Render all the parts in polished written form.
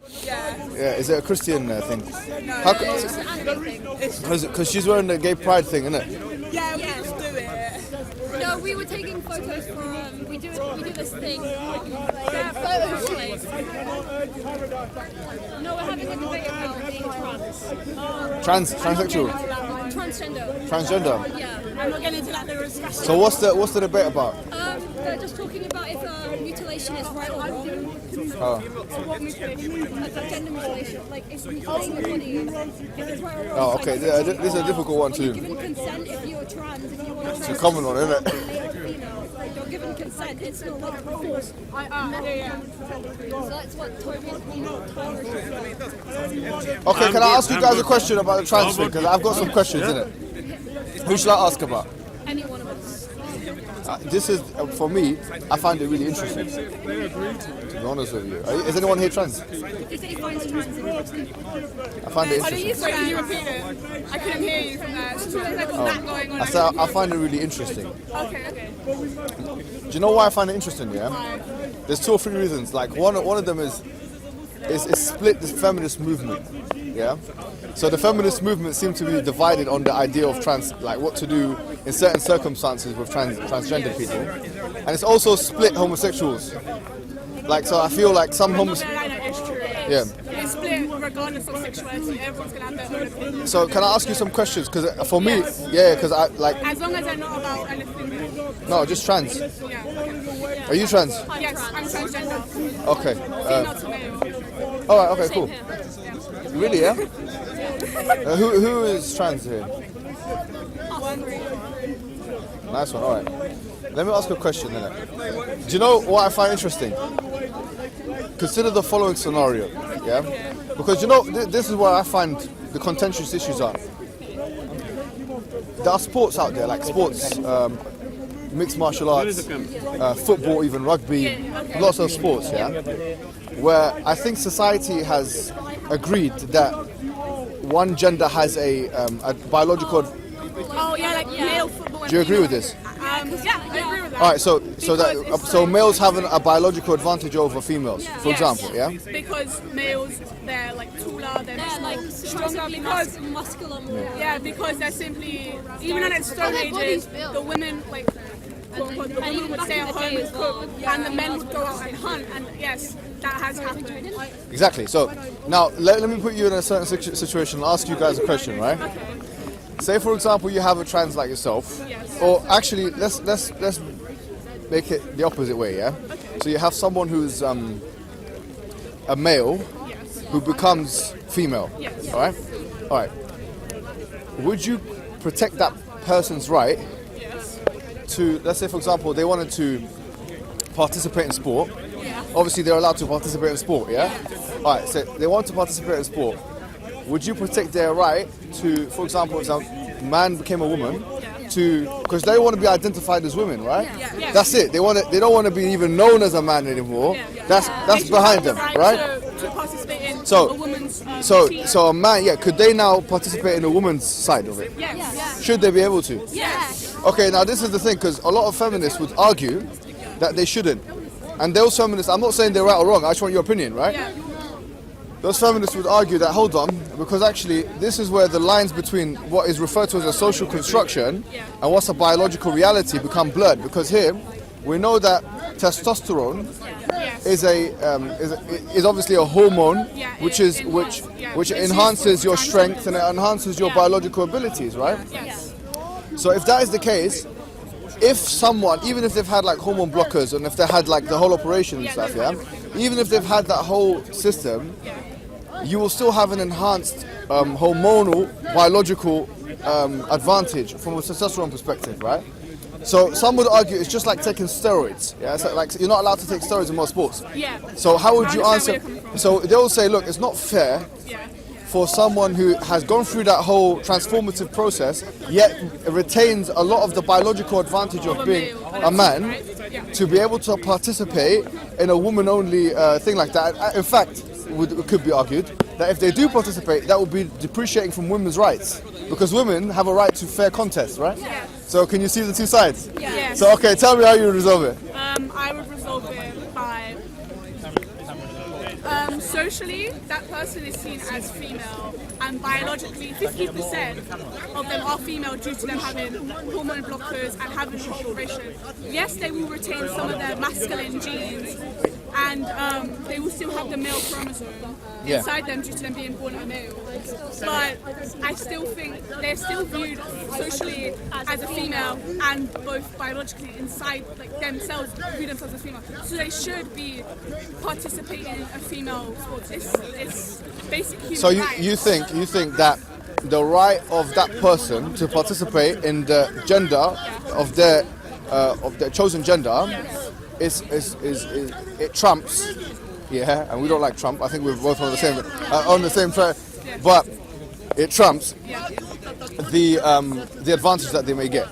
Yeah, is it a Christian thing? No, it's just an anime thing. Because she's wearing the gay pride thing, isn't it? Yeah, we just do it. No, we were taking photos from. We do this thing. Yeah, photos. No, we're having a debate about being trans. Transsexual. Transgender. Yeah. I'm not getting into that discussion. So what's the debate about? They're just talking about if mutilation is right or wrong. Oh. What mutilation? Like gender mutilation. Like if mutilating your body, if it's right or wrong. Oh, okay. This is a difficult one too. Given consent if you're trans, if you want to. It's a common one, isn't it? Male or female. Like you're given consent. It's not like forced. So that's what Toby's Okay, can I ask you guys a question about the trans thing? Because I've got some questions in it. Who should I ask about? Any one of us. This is, for me, I find it really interesting. To be honest with you. Is anyone here trans? If he finds trans interesting. I find it interesting. Sorry, can you repeat it? I couldn't hear you from there. So there's like that going on. I said I find it really interesting. Okay. Do you know why I find it interesting, yeah? There's 2 or 3 reasons. Like, one of them is split this feminist movement, yeah? So the feminist movement seems to be divided on the idea of trans, like what to do in certain circumstances with transgender people. And it's also split homosexuals. Like, so I feel like some Yeah. It's split regardless of sexuality. Everyone's going to have their own opinion. So can I ask you some questions? Because for me, yeah, because I like... As long as they're not about anything. No, just trans. Yeah. Are you trans? Yes, I'm transgender. Okay. Female to male. Alright, okay, cool. Really, yeah? Who is trans here? Nice one, alright. Let me ask you a question then. Do you know what I find interesting? Consider the following scenario, yeah? Because you know, this is where I find the contentious issues are. There are sports out there, like sports, mixed martial arts, football, even rugby, lots of sports, yeah? Where I think society has agreed that one gender has a biological... Oh yeah, like male football. Do you agree with this? Yeah, I agree with that. All right, so males have a biological advantage over females, for example, yeah? Because males, they're like taller, they're like stronger because muscular. yeah, because they're simply even at its stone ages, the women like quote unquote, the women would stay at home and cook, and the men would go out and hunt, and yes, that has happened. Exactly. So now let me put you in a certain situation and ask you guys a question, right? Say for example you have a trans like yourself, or actually let's make it the opposite way, yeah? So you have someone who's a male who becomes female, all right? Would you protect that person's right to, let's say for example they wanted to participate in sport? Obviously they're allowed to participate in sport, yeah? All right, so they want to participate in sport. Would you protect their right to, for example, if a man became a woman, to, because they want to be identified as women, right? That's it. They don't want to be even known as a man anymore. That's behind them, right? To participate in So, a woman's so a man, could they now participate in a woman's side of it? Yes. Should they be able to? Yes. Okay, now this is the thing, because a lot of feminists would argue that they shouldn't. And those feminists, I'm not saying they're right or wrong, I just want your opinion, right? Yeah. Those feminists would argue that, hold on, because actually this is where the lines between what is referred to as a social construction and what's a biological reality become blurred. Because here, we know that testosterone is obviously a hormone which enhances your strength and it enhances your biological abilities, right? Yes. So if that is the case, if someone, even if they've had like hormone blockers and if they had like the whole operation and stuff, even if they've had that whole system, you will still have an enhanced hormonal biological advantage from a testosterone perspective, right? So some would argue it's just like taking steroids. Yeah, it's like you're not allowed to take steroids in most sports. Yeah. So how would you answer? So they'll say, look, it's not fair for someone who has gone through that whole transformative process, yet retains a lot of the biological advantage of being a man, to be able to participate in a woman-only thing like that. In fact, it could be argued that if they do participate, that would be depreciating from women's rights, because women have a right to fair contest, right? Yeah. So can you see the two sides? Yeah. So okay, tell me how you would resolve it. I would resolve it by Socially, that person is seen as female, and biologically, 50% of them are female due to them having hormone blockers and having an operation. Yes, they will retain some of their masculine genes, and they will still have the male chromosome inside them due to them being born a male. But I still think they're still viewed socially as a female, and both biologically inside like themselves view themselves as female. So they should be participating in a female sport. It's basic human So rights. you think that the right of that person to participate in the gender of their chosen gender is it trumps, and we don't like Trump. I think we're both on the same track, but it trumps the advantage that they may get.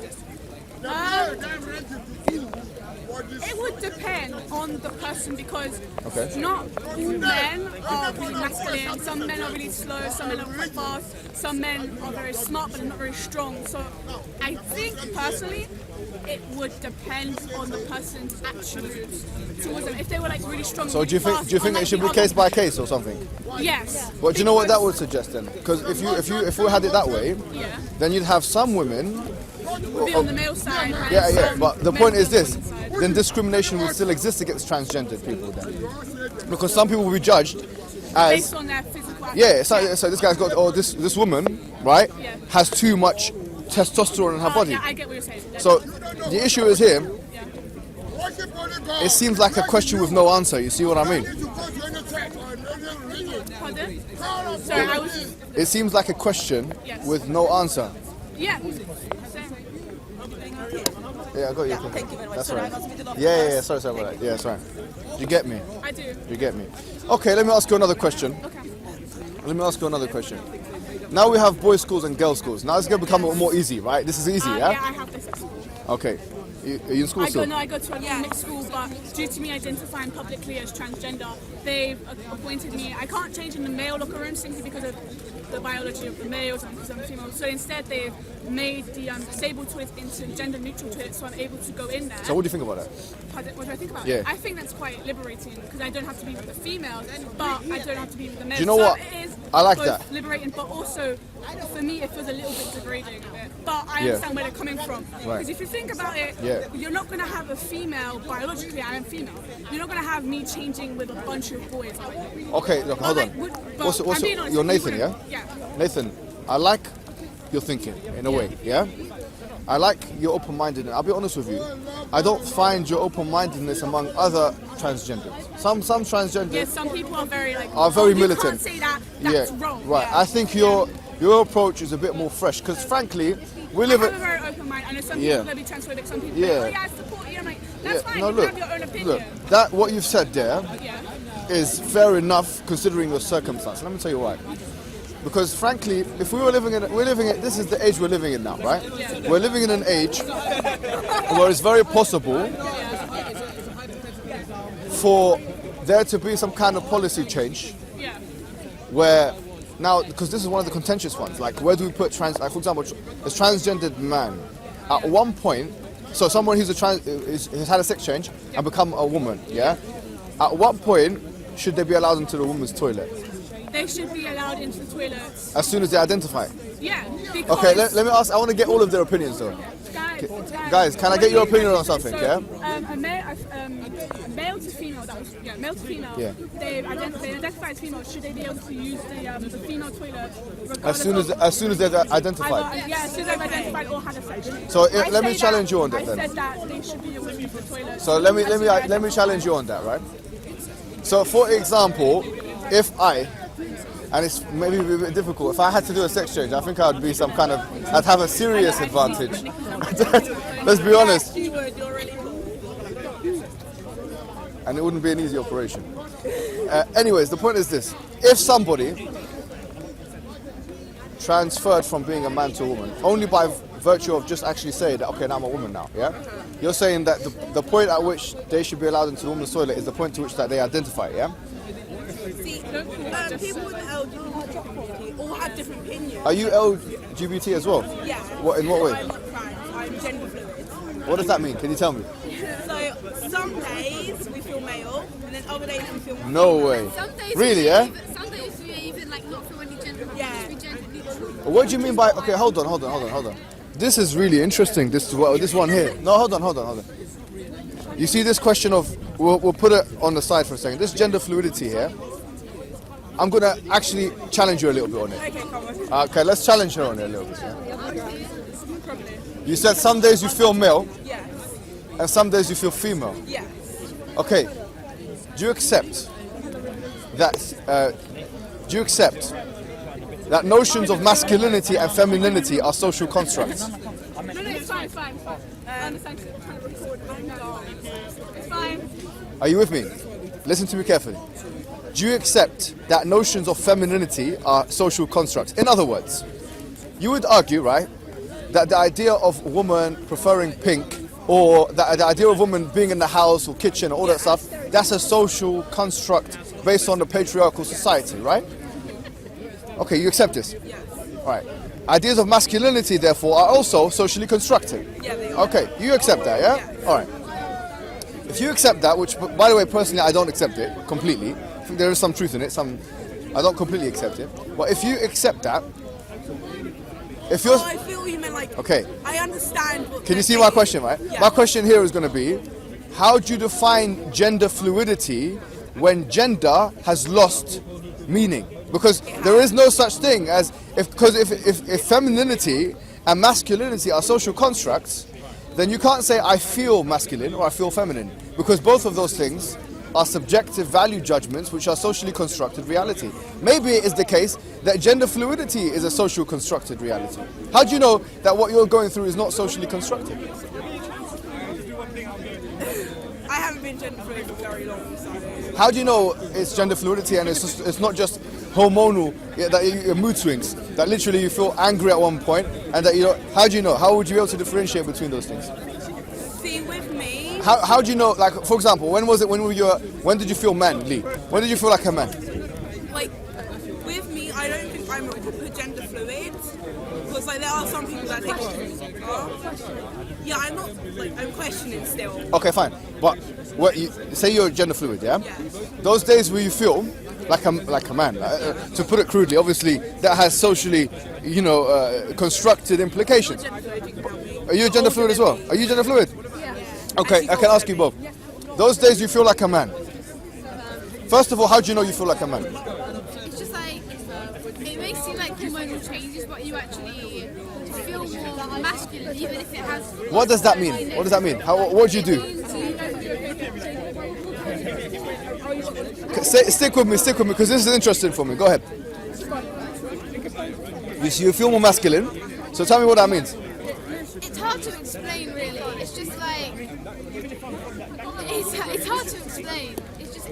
It would depend on the person because Okay. not all men are really masculine. Some men are really slow, some men are quite fast, some men are very smart but they're not very strong. So I think personally it would depend on the person's attributes towards them. If they were like really strong. So really do you fast, think unlike it should the be case other- by case or something? Yes. Well, do you know what that would suggest then? Because if we had it that way, then you'd have some women. Be on the male side. and Yeah. some But the men point on is the this: women's side. then discrimination would still exist against transgendered people then, because some people will be judged as Based on their physical attributes. so this guy's got this woman, right, Yeah. has too much testosterone in her body. Yeah, I get what you're saying. So the issue is here. It seems like a question with no answer. You see what I mean? Pardon? Sorry, I was. It seems like a question with no answer. Yeah. Yeah, I got you. Thank you very much. That's Sorry, right. I was a bit of- Yeah. Sorry about that. Yeah, sorry. You get me? I do. You get me? Okay, let me ask you another question. Okay. Let me ask you another question. Now we have boys' schools and girls' schools. Now it's going to become more easy, right? This is easy, Yeah, I have this at school. Okay. Are you in school still? I go to a mixed school, but due to me identifying publicly as transgender, they've appointed me. I can't change in the male locker room simply because of the biology of the males and because I'm female. So instead, they've made the disabled toilets into gender-neutral toilets, so I'm able to go in there. So what do you think about that? What do I think about Yeah. it? I think that's quite liberating because I don't have to be with the females, but I don't have to be with the males. Do you know so what? It is I like both that. liberating, but also for me it feels a little bit degrading a bit. But I Yeah. understand where they're coming from. Right. Because if you think about it, you're not going to have a female, biologically I am female, you're not going to have me changing with a bunch of boys. Okay, look, hold on. You're Nathan, yeah? Yeah. Nathan, I like your thinking in a way, yeah? I like your open-mindedness. I'll be honest with you. I don't find your open-mindedness among other transgenders. Some transgenders Yeah, some people are very like, very you militant. can't say that, that's wrong. Right. Yeah. I think your approach is a bit more fresh because frankly, we live I have a very open mind. I know some people are going to be transphobic, some people are like, oh yeah, I support you. I'm like, that's fine, no, you look, have your own opinion. look, that what you've said there is Yeah. fair enough considering your circumstance. Let me tell you why. Because frankly, if we were this is the age we're living in now, right? We're living in an age where it's very possible for there to be some kind of policy change Yeah. where now, because this is one of the contentious ones, like where do we put like for example, a transgendered man at one point, so someone who's has had a sex change and become a woman, yeah? At what point should they be allowed into the woman's toilet? They should be allowed into the toilets. As soon as they identify. Yeah. Because Okay, let me ask, I want to get all of their opinions though. Guys, can I get your opinion on something, so, yeah? Male to female, male to female, Yeah. they identify as female, should they be able to use the female toilet As soon as they're identified. as soon as they've identified or had a sex change. So let me challenge you on that I then. said that they should be able to use the toilet. So let me challenge you on that, right? So for example, if and it's maybe a bit difficult, if I had to do a sex change, I think I'd be I'd have a serious advantage. Let's be honest. And it wouldn't be an easy operation. Anyways, the point is this. If somebody transferred from being a man to a woman, only by virtue of just actually saying that, okay, now I'm a woman now, yeah? You're saying that the point at which they should be allowed into the woman's toilet is the point to which that they identify, yeah? See, people with LGBT all have different opinions. Are you LGBT as well? Yeah. In what way? I'm not trans, I'm gender fluid. What does that mean? Can you tell me? So some days we feel male, and then and other days we feel No way. Some days Really, we yeah? Some days we even like not feel any gender. Yeah. We gender neutral. What do you mean by? Okay, hold on. This is really interesting. This one here. No, hold on. You see this question of we'll put it on the side for a second. This gender fluidity here. I'm gonna actually challenge you a little bit on it. okay, come on. Okay, let's challenge her on it a little bit. Yeah? You said some days you feel male Yes. and some days you feel female. Yes. Okay. Do you accept that? Do you accept that notions of masculinity and femininity are social constructs? No, it's fine. I understand you're trying to record. It's fine. Are you with me? Listen to me carefully. Do you accept that notions of femininity are social constructs? In other words, you would argue, right, that the idea of a woman preferring pink or the idea of woman being in the house or kitchen or all that stuff, that's a social construct based on the patriarchal society, right? Okay, you accept this? Yes. Right. Ideas of masculinity, therefore, are also socially constructed. Yeah, they are. Okay, you accept that, yeah? Yes. All right. If you accept that, which, by the way, personally, I don't accept it completely. I think there is some truth in it. I don't completely accept it. But if you accept that, if you're... Oh, I feel what you meant, like, Okay. I understand what Can you they're see my saying. question, right? Yeah. My question here is going to be, how do you define gender fluidity when gender has lost meaning? Because there is no such thing as, if femininity and masculinity are social constructs, then you can't say I feel masculine or I feel feminine, because both of those things are subjective value judgments which are socially constructed reality. Maybe it is the case that gender fluidity is a social constructed reality. How do you know that what you're going through is not socially constructed? I haven't been gender fluid for very long, so... How do you know it's gender fluidity and it's not just hormonal, that your mood swings, that literally you feel angry at one point and that you know, how do you know? How would you be able to differentiate between those things? See, with me... How do you know, like, for example, when did you feel manly? When did you feel like a man? Like, with me, I don't think I'm a proper gender fluid. Because, like, there are some people that think, yeah, I'm not, like, I'm questioning still. Okay, fine. But what you say you're gender fluid, yeah? Yes. Those days where you feel like a man, to put it crudely, obviously that has socially, constructed implications. Gender fluid, you can help me. Are you gender fluid as well? Are you gender fluid? Yeah. Okay, I can ask you both. Those days you feel like a man. First of all, how do you know you feel like a man? It's just like it may seem like hormonal changes, but you actually feel more masculine, even if it has. What does that mean? What does that mean? What do you do? Stick with me, because this is interesting for me. Go ahead. You feel more masculine, so tell me what that means. It's hard to explain, really. It's just like it's hard to explain. It's just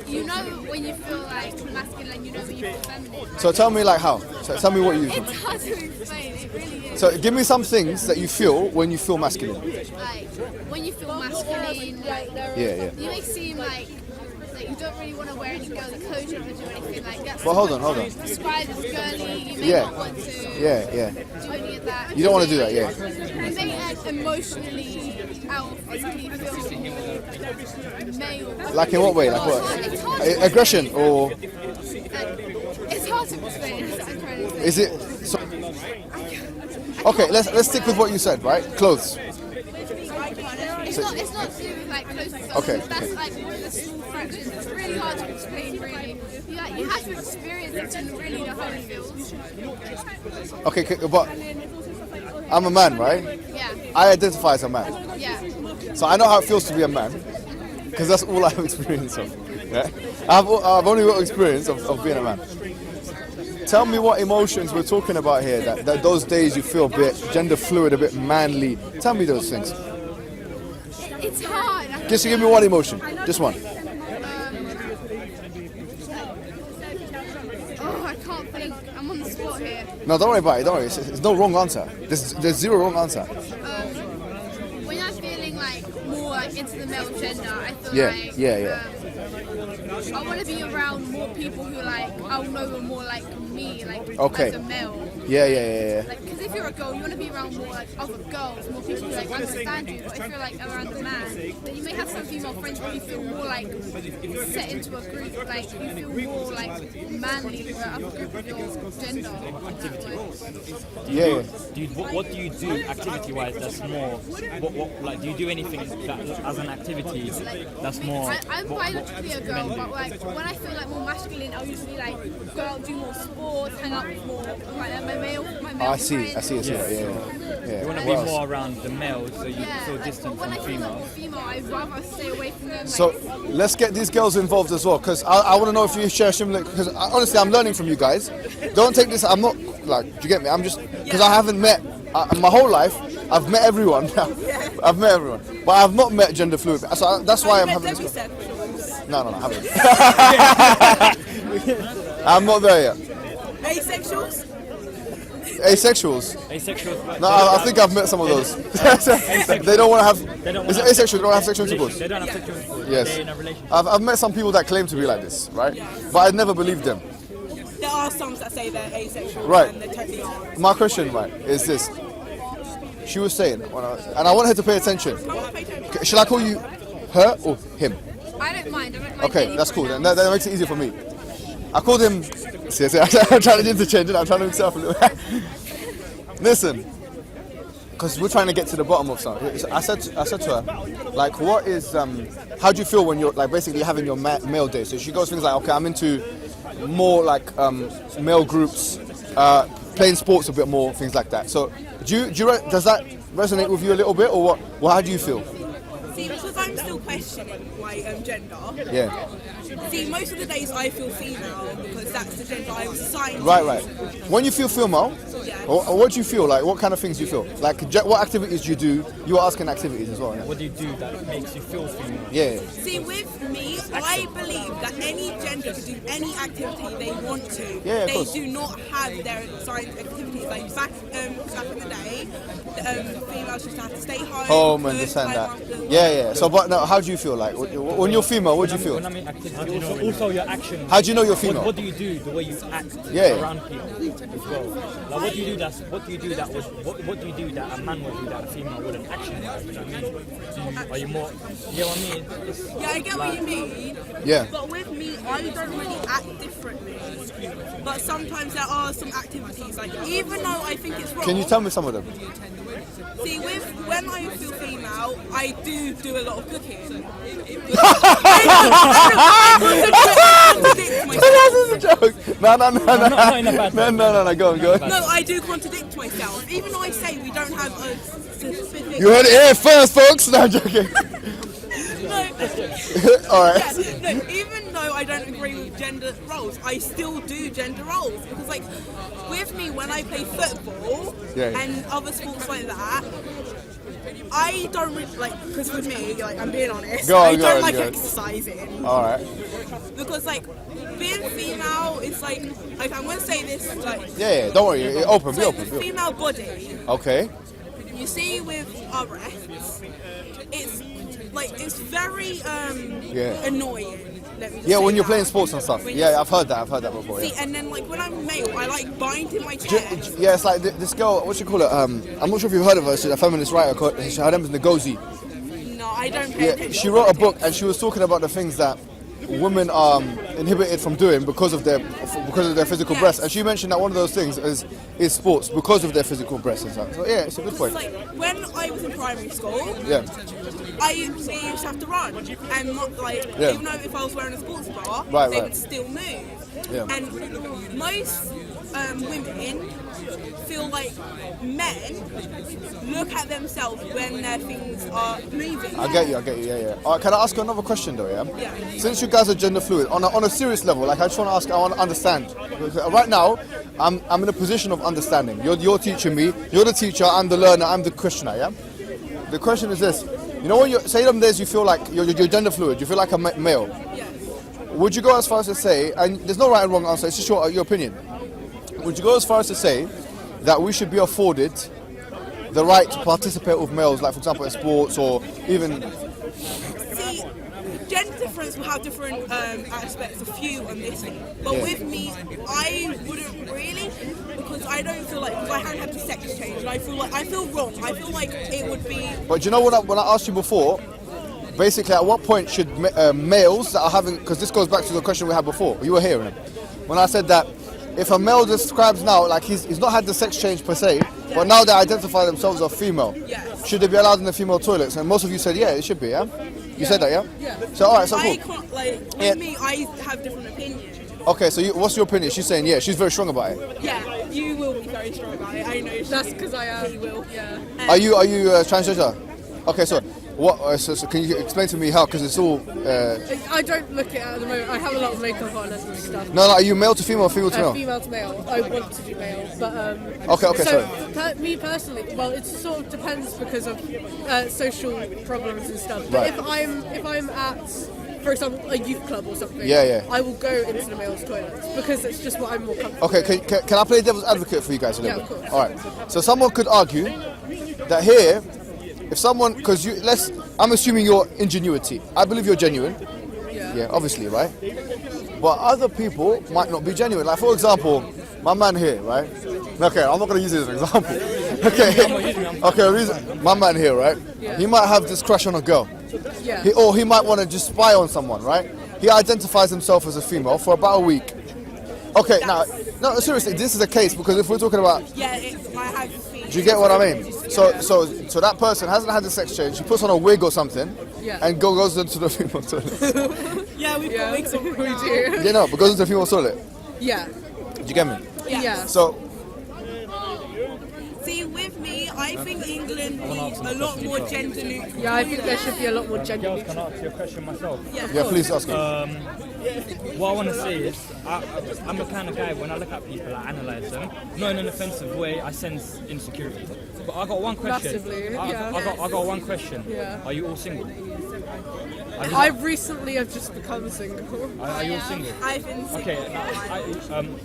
when you feel like masculine, and you know when you feel feminine. So tell me, like, how? So tell me what you feel. It's hard to explain. It really is. So give me some things that you feel when you feel masculine. Like when you feel masculine, like Yeah. you may seem like you don't really want to wear any girly clothes, you don't want to do anything like that. But hold on. Described as girly, you may Yeah. not want to Yeah. do any of that. You don't want to do that, yeah. You may like emotionally or physically feel more male. Like in what way? Like what? It's hard to Aggression or It's hard to explain. That's what I'm trying to say. is it? So, okay, let's stick with what you said, right? Clothes. It's not to do with like clothes. Okay. That's like one of the small fractions. It's really hard to explain. Really, you have to experience it to really know how it feels. Okay, but I'm a man, right? Yeah. I identify as a man, Yeah. so I know how it feels to be a man, because that's all I have experience of. Yeah? I've only got experience of being a man. Tell me what emotions we're talking about here. That those days you feel a bit gender fluid, a bit manly. Tell me those things. It's hard. Just give me one emotion, just one. Oh, I can't think. I'm on the spot here. No, don't worry about it. Don't worry. There's no wrong answer. There's zero wrong answer. When I'm feeling like more like into the male gender, I feel Yeah, like yeah. I want to be around more people who like I'll know are more like me, like as a male. Yeah. Like, because if you're a girl, you want to be around more like other girls, more people who like understand you. But if you're like around a man, then you may have some female friends where you feel more like set into a group, like you feel more like manly with other group of your gender. What do you do activity-wise that's more? What like do you do anything that as an activity that's more? I'm biologically a girl, but like when I feel like more masculine, I'll usually like go out, do more sports, hang out with more like my male I see. friends. Yeah. You want to be more around the males, so you feel distant When from I the feel like females. more female, I'd rather stay away from them. So like, let's get these girls involved as well, because I want to know if you share similar. Because honestly, I'm learning from you guys. Don't take this. I'm not like. Do you get me? I'm just because I haven't met my whole life. I've met everyone. I've met everyone, but I've not met gender fluid. So that's why I'm having this. No, I haven't. I'm not there yet. Asexuals? Asexuals. No, I think I've met some of those. They don't want to have. Is it asexual? They don't have sexual intercourse. They don't have sexual intercourse. Yes. They're in a relationship. I've met some people that claim to be like this, right? But I never believed them. There are some that say they're asexual Right. and they totally aren't. My question, right, is this. She was saying, and I want her to pay attention. Shall I call you her or him? I don't mind. Okay, that's cool. Then that makes it easier for me. I called him. See, I'm trying to interchange it. I'm trying to mix it up a little. Listen, because we're trying to get to the bottom of something. I said to her, like, what is how do you feel when you're like basically having your male day? So she goes things like, okay, I'm into more like male groups, playing sports a bit more, things like that. So does that resonate with you a little bit, or what? Well, how do you feel? See, because I'm still questioning my gender. Yeah. See, most of the days I feel female because that's the gender I was assigned to. Right. When you feel female, Yeah. what do you feel like? What kind of things do you feel? Like, what activities do you do? You were asking activities as well. Yeah. What do you do that makes you feel female? Yeah. See, with me, I believe that any gender can do any activity they want to. Yeah, of they course. do not have their assigned activities. Like back in the day, females just had to stay home. And this and climb that. mountains. Yeah. So, but now, how do you feel like when you're female? What do you feel? When I mean activity, also your actions. How do you know you're female? What do you do? The way you act around people as well. Like, what do you do that a man would do that a female wouldn't action? You know what I mean? Are you more? You know what I mean? Yeah, I get what you mean. Yeah. But with me, I don't really act differently. But sometimes there are some activities, like even though I think it's wrong. Can you tell me some of them? See, when I feel female, I do a lot of cooking. This is a joke. No. Not in a bad way. No. Go on. No, I do contradict myself. Even though I say we don't have a specific. You heard it here first, folks. No, I'm joking. All right. Yeah, no, even though I don't agree with gender roles, I still do gender roles because, like, with me when I play football and other sports like that, I don't really like because with me, like, I'm being honest, I don't like exercising. All right. Because like being female, it's like I'm gonna say this like. Yeah. Don't worry. Be open. Female body. Okay. You see, with our breasts, it's very annoying. Let me just say When you're that. playing sports and stuff. Yeah, I've heard that before. See, and then like when I'm male, I like binding my chest. Yeah, it's like this girl. What you call it? I'm not sure if you've heard of her. She's a feminist writer. Her name is Ngozi. No, I don't pay attention. She wrote a book, and she was talking about the things that women are inhibited from doing because of their physical breasts. And she mentioned that one of those things is sports because of their physical breasts and stuff. So yeah, it's a good point. Like when I was in primary school, I used to have to run, and not like even though if I was wearing a sports bra, they would still move. Yeah. And most women feel like men look at themselves when their things are moving. I get you. Yeah. All right, can I ask you another question though? Yeah. Since you guys are gender fluid, on a serious level, like I just want to ask, I want to understand. Right now, I'm in a position of understanding. You're teaching me. You're the teacher. I'm the learner. I'm the questioner. Yeah. The question is this: you know, when you say them days, you feel like you're gender fluid. You feel like a male. Yes. Would you go as far as to say, and there's no right and wrong answer, it's just your opinion. Would you go as far as to say that we should be afforded the right to participate with males, like for example in sports or even... See, gender difference will have different aspects of you on this thing. But with me, I wouldn't really, because I don't feel like, because I haven't had the sex change, and I feel wrong. I feel like it would be. But do you know what? When I asked you before, basically, at what point should males that are having, because this goes back to the question we had before. You were here, when I said that if a male describes now like he's not had the sex change per se, but now they identify themselves as female, should they be allowed in the female toilets? And most of you said yeah, it should be. Yeah, you said that, yeah. Yeah. So all right, so I cool. can't, like, with me, I have different opinions. Okay, so what's your opinion? She's saying yeah, she's very strong about it. Yeah, you will be very strong about it. I know. That's because I am. You will. Yeah. Are you transgender? Okay, so what? So can you explain to me how? Because it's all. I don't look at the moment. I have a lot of makeup on and stuff. No, are you male to female or female to male? Female to male. I want to do male, but Okay, So sorry. me personally, well, it sort of depends because of social problems and stuff. But Right. if I'm at, for example, a youth club or something, Yeah. I will go into the males' toilets because it's just what I'm more comfortable. Okay, with. can I play devil's advocate for you guys a little Yeah, bit? of course. All right. So someone could argue that here, if someone, because I'm assuming your ingenuity. I believe you're genuine. Yeah, obviously, right? But other people might not be genuine. Like, for example, my man here, right? Okay, I'm not going to use it as an example. Okay, my man here, right? Yeah. He might have this crush on a girl. Yeah. Or he might want to just spy on someone, right? He identifies himself as a female for about a week. Okay, now, no, seriously, this is a case because if we're talking about... Yeah, I have. Do you get what I mean? So that person hasn't had the sex change. She puts on a wig or something, and goes into the female toilet. Yeah, we've got wigs on. We do. You know, but goes into the female toilet. Yeah. Do you get me? Yeah. So, See, with me, I think England needs a lot more gender neutral. Yeah, I think there should be a lot more gender Girls, can I neutral. ask you a question myself? yeah, please ask me. What I want to say is, I'm the kind of guy, when I look at people, I analyse them. Not in an offensive way, I sense insecurity. But I got one question. Massively, I got one question. Yeah. Are you all single? I recently have just become single. Are you all single? I've been single. Okay,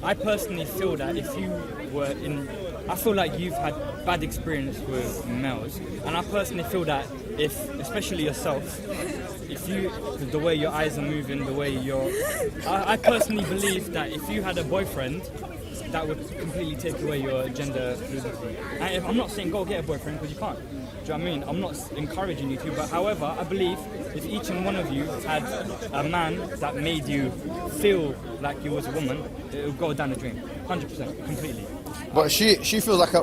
I personally feel that if you were in... I feel like you've had bad experience with males. And I personally feel that if, especially yourself, if you, the way your eyes are moving, the way you're... I personally believe that if you had a boyfriend, that would completely take away your gender fluidity. And if, I'm not saying go get a boyfriend, because you can't. Do you know what I mean? I'm not encouraging you to, but however, I believe if each and one of you had a man that made you feel like you was a woman, it would go down the drain. 100%, completely. But she feels like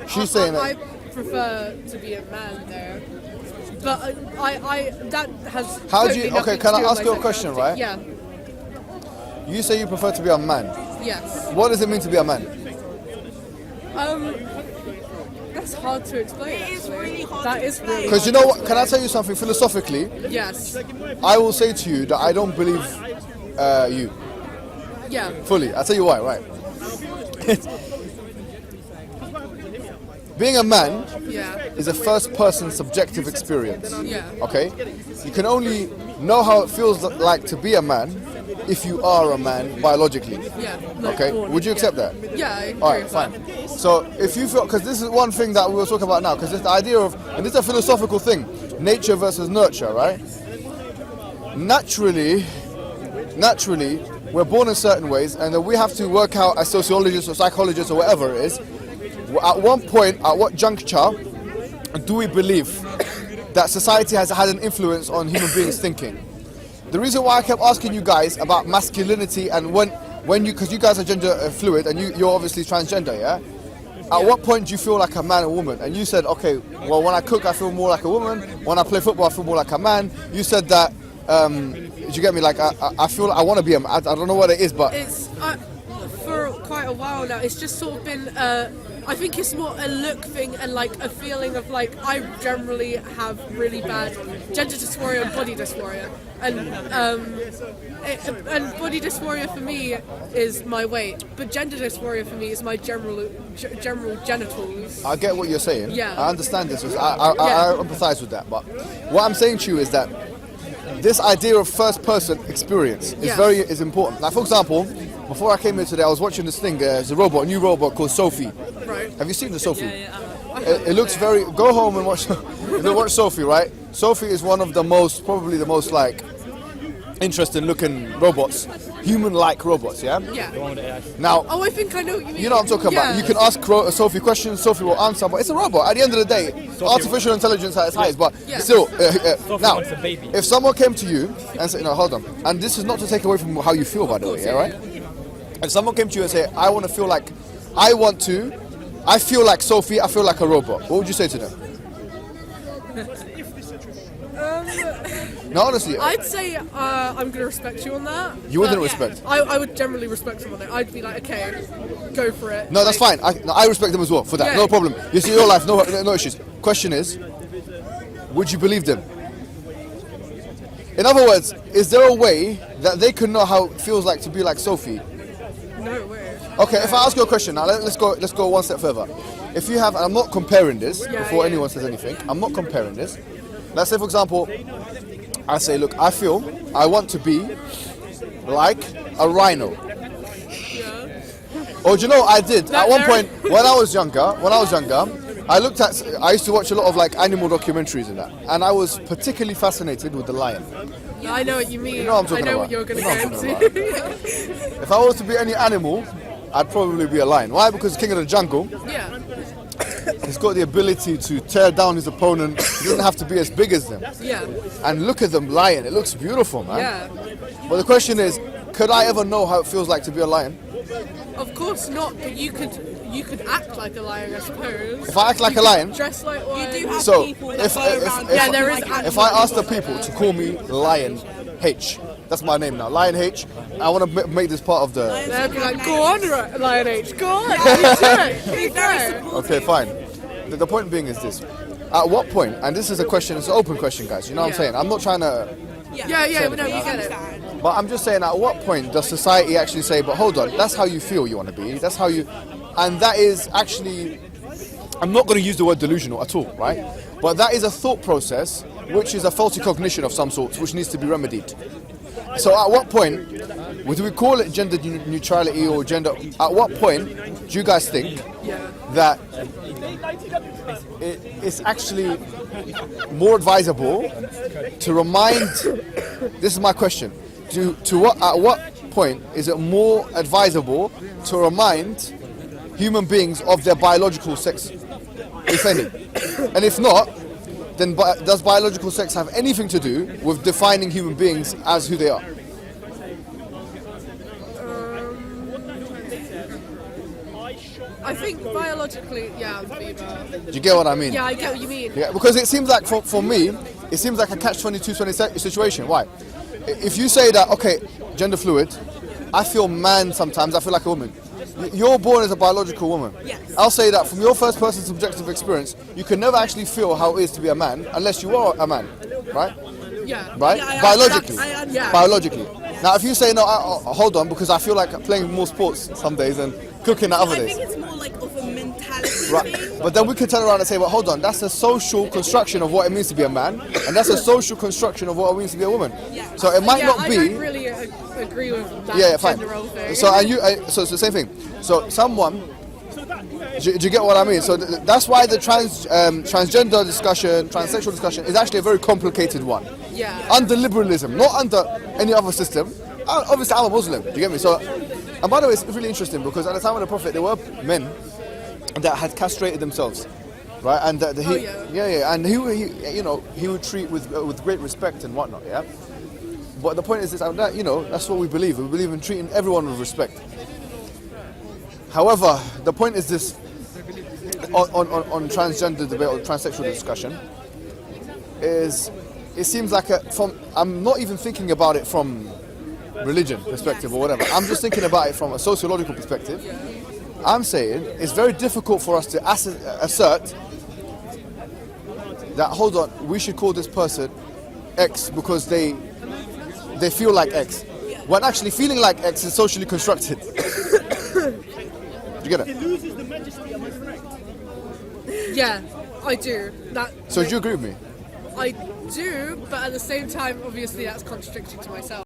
she's saying I that. prefer to be a man there. But I that has. How do you? totally Okay, nothing can to I do ask with you a my question, sexuality. right? Yeah. You say you prefer to be a man. Yes. What does it mean to be a man? That's hard to explain. It is actually. really hard That to is explain. really. Because you know what? Can I tell you something philosophically? Yes. I will say to you that I don't believe you Yeah. fully. I'll tell you why. Right. Being a man Yeah. is a first-person subjective experience. Yeah. Okay? You can only know how it feels like to be a man if you are a man biologically. Yeah. Like Okay? born, Would you accept yeah. that? Yeah. I agree All right, with fine. that. So if you feel, because this is one thing that we were talking about now, because it's the idea of, and this is a philosophical thing, nature versus nurture, right? Naturally, we're born in certain ways, and then we have to work out as sociologists or psychologists or whatever it is, at one point, at what juncture, do we believe that society has had an influence on human beings' thinking? The reason why I kept asking you guys about masculinity and when you, because you guys are gender fluid and you're obviously transgender, yeah? At what point do you feel like a man or woman? And you said, okay, well, when I cook, I feel more like a woman. When I play football, I feel more like a man. You said that, did you get me? Like, I feel like I want to be a man. I don't know what it is, but... It's for quite a while now. It's just sort of been. I think it's more a look thing and like a feeling of like I generally have really bad gender dysphoria and body dysphoria, and body dysphoria for me is my weight, but gender dysphoria for me is my general genitals. I get what you're saying. Yeah. I understand this. I empathize with that. But what I'm saying to you is that this idea of first-person experience is important. Like, for example, before I came here today, I was watching this thing. There's a new robot called Sophie. Right. Have you seen the Sophie? Yeah. It looks very... Go home and watch Sophie, right? Sophie is one of the most, probably the most like interesting looking robots, human-like robots, yeah? Yeah. The one with the AI. Now, Oh, I think I know what you mean. you know what I'm talking about. You can ask Sophie questions, Sophie will answer, but it's a robot. At the end of the day, artificial intelligence at its highest, but still, now, wants a baby. if someone came to you and said, no, hold on, and this is not to take away from how you feel, by the way, yeah, right? If someone came to you and said, I want to feel like, I feel like Sophie, I feel like a robot, what would you say to them? No, honestly. I'd say I'm going to respect you on that. You wouldn't respect? I would generally respect someone. I'd be like, okay, go for it. No, that's fine. I respect them as well for that. Yeah. No problem. You see your life, no issues. Question is, would you believe them? In other words, is there a way that they can know how it feels like to be like Sophie? No way. Okay, if I ask you a question now, let's go one step further. If you have, and I'm not comparing this before anyone says anything, I'm not comparing this. Let's say, for example, I say, look, I want to be like a rhino. Or do you know what I did? At one point, when I was younger, I used to watch a lot of like animal documentaries and that, and I was particularly fascinated with the lion. I know what you mean. You know what I'm talking I know about. what you're going to You know go what I'm into. If I was to be any animal, I'd probably be a lion. Why? Because King of the Jungle, Yeah. he's got the ability to tear down his opponent. He doesn't have to be as big as them. Yeah. And look at them lion. It looks beautiful, man. Yeah. But the question is, could I ever know how it feels like to be a lion? Of course not, but you could act like a lion, I suppose. If I act like a lion, Dress like one. You do have so people that if go around. there is if I ask the people to call me Lion H, that's my name now, Lion H. I want to make this part of the. They'd be like, go on, Lion H, go on, you do it, you do it. Okay, fine. The point being is this: at what point? And this is a question. It's an open question, guys. You know what I'm Yeah. saying? I'm not trying to. Yeah, no, you get it. But I'm just saying, at what point does society actually say, but hold on, that's how you feel you want to be, that's how you... And that is actually... I'm not going to use the word delusional at all, right? But that is a thought process, which is a faulty cognition of some sort, which needs to be remedied. So at what point, do we call it gender neutrality or gender... At what point do you guys think that it's actually more advisable to remind... This is my question. At what point is it more advisable to remind human beings of their biological sex, if any? And if not, then does biological sex have anything to do with defining human beings as who they are? I think biologically, yeah, I'm female. Do you get what I mean? Yeah, I get what you mean. Yeah, because it seems like, for me, it seems like a catch-22 situation. Why? If you say that, okay, gender fluid, I feel man sometimes, I feel like a woman. You're born as a biological woman. Yes. I'll say that from your first person subjective experience, you can never actually feel how it is to be a man unless you are a man, right? Yeah. Right? Yeah, Biologically. I understand. Yeah. Biologically. Now, if you say, no, hold on, because I feel like playing more sports some days and cooking at other I days. think it's more like of a mentality Right. thing. But then we can turn around and say, well, hold on, that's a social construction of what it means to be a man, and that's a social construction of what it means to be a woman. Yeah. So it might not I be. don't really agree with that Yeah, fine. gender role thing. So so it's the same thing. So someone, do you get what I mean? So that's why the transgender discussion, transsexual discussion is actually a very complicated one. Yeah. Under liberalism, not under any other system. Obviously, I'm a Muslim. Do you get me? So, and by the way, it's really interesting because at the time of the Prophet, there were men that had castrated themselves, right? And and he would treat with great respect and whatnot, yeah. But the point is this, that's what we believe. We believe in treating everyone with respect. However, the point is this: on transgender debate or transsexual discussion, is it seems like I'm not even thinking about it from religion perspective or whatever. I'm just thinking about it from a sociological perspective. I'm saying it's very difficult for us to assert that, hold on, we should call this person X because they feel like X. When actually feeling like X is socially constructed. Do you get it? Yeah, I do. So do you agree with me? I do, but at the same time, obviously, that's contradicting to myself.